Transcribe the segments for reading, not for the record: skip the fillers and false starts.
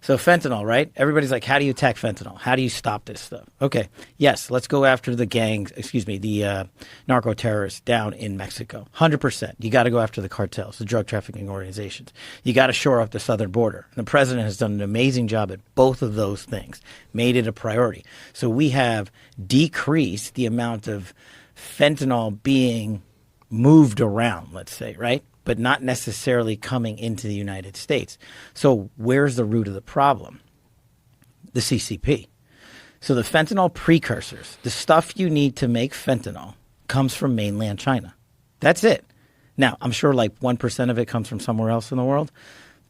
So fentanyl, right? Everybody's like, how do you attack fentanyl? How do you stop this stuff? Okay, yes, let's go after the gangs, the narco-terrorists down in Mexico. 100%. You got to go after the cartels, the drug trafficking organizations. You got to shore up the southern border. The president has done an amazing job at both of those things, made it a priority. So we have decreased the amount of fentanyl being moved around, let's say, right? But not necessarily coming into the United States. So where's the root of the problem? The CCP. So the fentanyl precursors, the stuff you need to make fentanyl, comes from mainland China. That's it. Now, I'm sure like 1% of it comes from somewhere else in the world,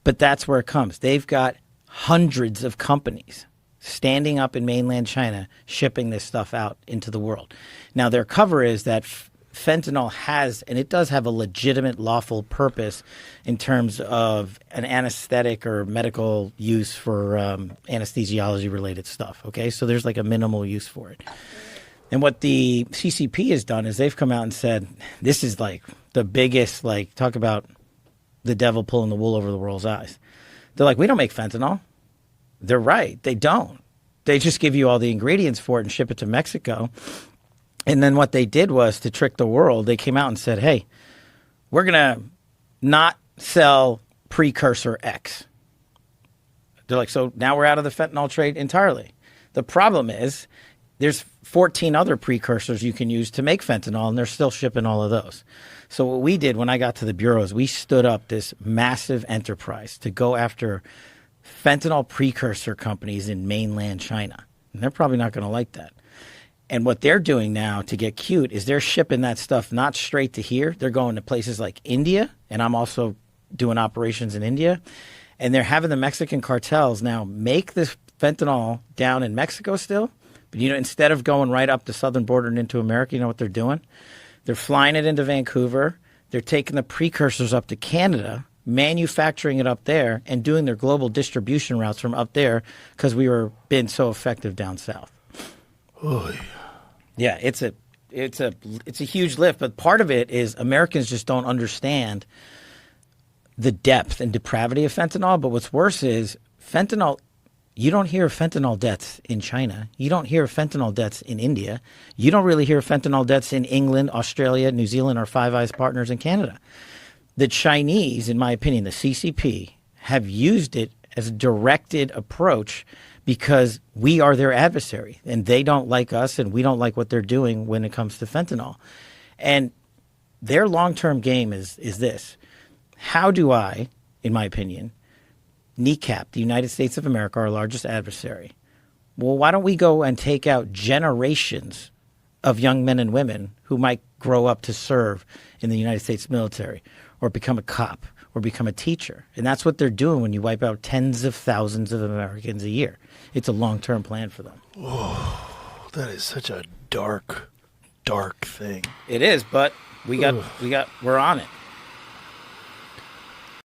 but that's where it comes. They've got hundreds of companies standing up in mainland China shipping this stuff out into the world. Now, their cover is that fentanyl has, and it does have a legitimate lawful purpose in terms of an anesthetic or medical use for anesthesiology related stuff. Okay, so there's like a minimal use for it. And what the CCP has done is they've come out and said, this is like the biggest, like, talk about the devil pulling the wool over the world's eyes. They're like, we don't make fentanyl. They're right. They don't. They just give you all the ingredients for it and ship it to Mexico. And then what they did was, to trick the world, they came out and said, hey, we're going to not sell precursor X. They're like, so now we're out of the fentanyl trade entirely. The problem is there's 14 other precursors you can use to make fentanyl, and they're still shipping all of those. So what we did when I got to the Bureau is we stood up this massive enterprise to go after fentanyl precursor companies in mainland China. And they're probably not going to like that. And what they're doing now to get cute is they're shipping that stuff not straight to here. They're going to places like India, and I'm also doing operations in India. And they're having the Mexican cartels now make this fentanyl down in Mexico still. But, instead of going right up the southern border and into America, you know what they're doing? They're flying it into Vancouver. They're taking the precursors up to Canada, manufacturing it up there, and doing their global distribution routes from up there because we were being so effective down south. Oh, yeah. Yeah, it's a huge lift, but part of it is Americans just don't understand the depth and depravity of fentanyl. But what's worse is fentanyl. You don't hear of fentanyl deaths in China. You don't hear of fentanyl deaths in India. You don't really hear of fentanyl deaths in England, Australia, New Zealand, our Five Eyes partners in Canada. The Chinese, in my opinion, the CCP, have used it as a directed approach because we are their adversary and they don't like us and we don't like what they're doing when it comes to fentanyl. And their long-term game is this. How do I, in my opinion, kneecap the United States of America, our largest adversary? Well, why don't we go and take out generations of young men and women who might grow up to serve in the United States military or become a cop or become a teacher? And that's what they're doing when you wipe out tens of thousands of Americans a year. It's a long-term plan for them. Oh, that is such a dark, dark thing. It is, but we're on it.